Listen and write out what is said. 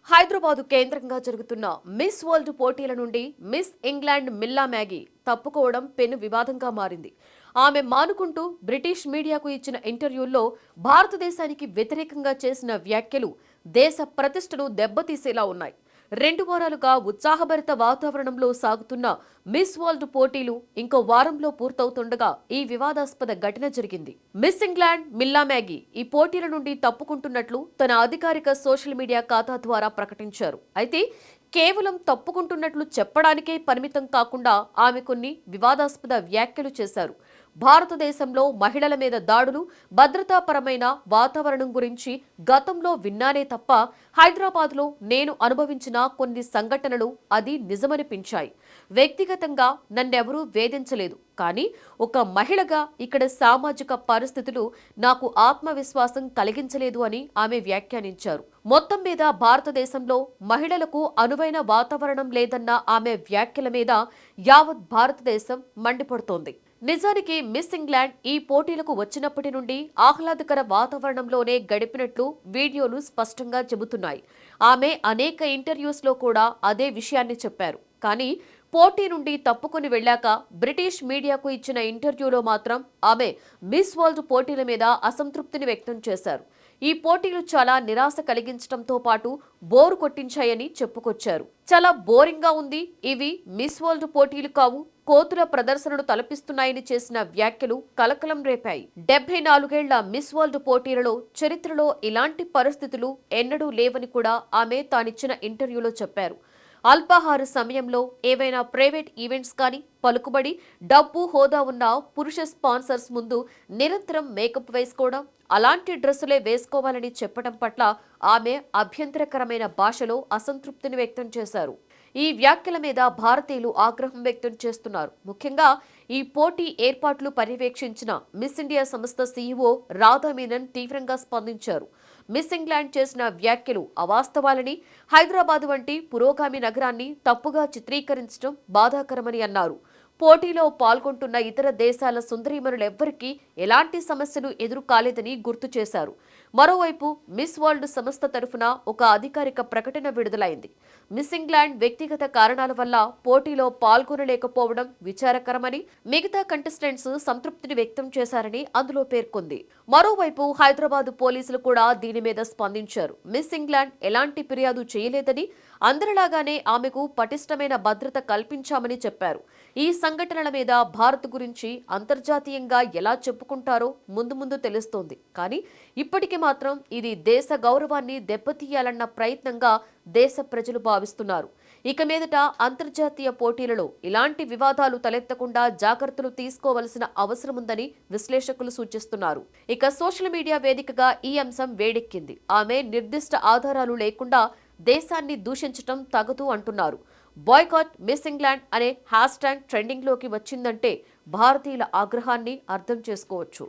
హైదరాబాద్ కేంద్రంగా జరుగుతున్న miss world పోటీల నుండి మిస్ ఇంగ్లాండ్ మిల్లా మ్యాగీ తప్పుకోవడం పెను వివాదంగా మారింది. ఆమె మానుకుంటూ బ్రిటిష్ మీడియాకు ఇచ్చిన ఇంటర్వ్యూల్లో భారతదేశానికి వ్యతిరేకంగా చేసిన వ్యాఖ్యలు దేశ ప్రతిష్టను దెబ్బతీసేలా ఉన్నాయి. 2 వారాలుగా ఉత్సాహభరిత వాతావరణంలో సాగుతున్న మిస్ వరల్డ్ పోటీలు ఇంకో వారంలో పూర్తవుతుండగా ఈ వివాదాస్పద ఘటన జరిగింది. మిస్ ఇంగ్లాండ్ మిల్లా మ్యాగీ ఈ పోటీల నుండి తప్పుకుంటున్నట్లు తన అధికారిక సోషల్ మీడియా ఖాతా ద్వారా ప్రకటించారు. అయితే కేవలం తప్పుకుంటున్నట్లు చెప్పడానికే పరిమితం కాకుండా ఆమె కొన్ని వివాదాస్పద వ్యాఖ్యలు చేశారు. భారతదేశంలో మహిళల మీద దాడులు, భద్రతాపరమైన వాతావరణం గురించి గతంలో విన్నానే తప్ప హైదరాబాద్లో నేను అనుభవించిన కొన్ని సంఘటనలు అది నిజమనిపించాయి. వ్యక్తిగతంగా నన్నెవరూ వేధించలేదు, కానీ ఒక మహిళగా ఇక్కడ సామాజిక పరిస్థితులు నాకు ఆత్మవిశ్వాసం కలిగించలేదు అని ఆమె వ్యాఖ్యానించారు. మొత్తం మీద భారతదేశంలో మహిళలకు అనువైన వాతావరణం లేదన్న ఆమె వ్యాఖ్యల మీద యావత్ భారతదేశం మండిపడుతోంది. నిజానికి మిస్ ఇంగ్లాండ్ ఈ పోటీలకు వచ్చినప్పటి నుండి ఆహ్లాదకర వాతావరణంలోనే గడిపినట్లు వీడియోలు స్పష్టంగా చెబుతున్నాయి. ఆమె అనేక ఇంటర్వ్యూస్లో కూడా అదే విషయాన్ని చెప్పారు. కానీ పోటీ నుండి తప్పుకుని వెళ్లాక బ్రిటిష్ మీడియాకు ఇచ్చిన ఇంటర్వ్యూలో మాత్రం ఆమె మిస్ వరల్డ్ పోటీల మీద అసంతృప్తిని వ్యక్తం చేశారు. ఈ పోటీలు చాలా నిరాశ కలిగించడంతో పాటు బోరు కొట్టించాయని చెప్పుకొచ్చారు. చాలా బోరింగ్ గా ఉంది, ఇవి మిస్ వరల్డ్ పోటీలు కావు, కోతుల ప్రదర్శనను తలపిస్తున్నాయని చేసిన వ్యాఖ్యలు కలకలం రేపాయి. 74 ఏళ్ల మిస్ వరల్డ్ పోటీలలో చరిత్రలో ఇలాంటి పరిస్థితులు ఎన్నడూ లేవని కూడా ఆమె తానిచ్చిన ఇంటర్వ్యూలో చెప్పారు. అల్పాహార సమయంలో ఏవైనా ప్రైవేట్ ఈవెంట్స్ కానీ, పలుకుబడి, డబ్బు, హోదా ఉన్న పురుష స్పాన్సర్స్ ముందు నిరంతరం మేకప్ వేసుకోవడం, అలాంటి డ్రెస్సులే వేసుకోవాలని చెప్పడం పట్ల ఆమె అభ్యంతరకరమైన భాషలో అసంతృప్తిని వ్యక్తం చేశారు. ఈ వ్యాఖ్యల మీద భారతీయులు ఆగ్రహం వ్యక్తం చేస్తున్నారు. ముఖ్యంగా ఈ పోటీ ఏర్పాట్లు పర్యవేక్షించిన మిస్ ఇండియా సంస్థ సీఈఓ రాధా మీనన్ తీవ్రంగా స్పందించారు. మిస్ ఇంగ్లాండ్ చేసిన వ్యాఖ్యలు అవాస్తవాలని, హైదరాబాద్ వంటి పురోగామి నగరాన్ని తప్పుగా చిత్రీకరించడం బాధాకరమని అన్నారు. పోటీలో పాల్గొంటున్న ఇతర దేశాల సుందరీమణులెవ్వరికీ ఎలాంటి సమస్యలు ఎదురు కాలేదని గుర్తు చేశారు. మరోవైపు మిస్ వరల్డ్ సంస్థ తరఫున ఒక అధికారిక ప్రకటన విడుదలైంది. మిస్ ఇంగ్లాండ్ వ్యక్తిగత కారణాల వల్ల పోటీలో పాల్గొనలేకపోవడం విచారకరమని, మిగతా కంటెస్టెంట్స్ సంతృప్తిని వ్యక్తం చేశారని అందులో పేర్కొంది. మరోవైపు హైదరాబాద్ పోలీసులు కూడా దీని మీద స్పందించారు. మిస్ ఇంగ్లాండ్ ఎలాంటి ఫిర్యాదు చేయలేదని, అందరిలాగానే ఆమెకు పటిష్టమైన భద్రత కల్పించామని చెప్పారు. ఈ సంఘటనల మీద భారత్ గురించి అంతర్జాతీయంగా ఎలా చెప్పుకుంటారో ముందు ముందు తెలుస్తోంది. కానీ ఇప్పటికి మాత్రం ఇది దేశ గౌరవాన్ని దెబ్బతీయాలన్న ప్రయత్నంగా దేశ ప్రజలు భావిస్తున్నారు. ఇక మీదట అంతర్జాతీయ పోటీలలో ఇలాంటి వివాదాలు తలెత్తకుండా జాగ్రత్తలు తీసుకోవలసిన అవసరముందని విశ్లేషకులు సూచిస్తున్నారు. ఇక సోషల్ మీడియా వేదికగా ఈ అంశం వేడెక్కింది. ఆమె నిర్దిష్ట ఆధారాలు లేకుండా దేశాన్ని దూషించటం తగదు అంటున్నారు. బాయ్కాట్ మిస్ ఇంగ్లాండ్ అనే హ్యాష్ ట్యాగ్ ట్రెండింగ్లోకి వచ్చిందంటే భారతీయుల ఆగ్రహాన్ని అర్థం చేసుకోవచ్చు.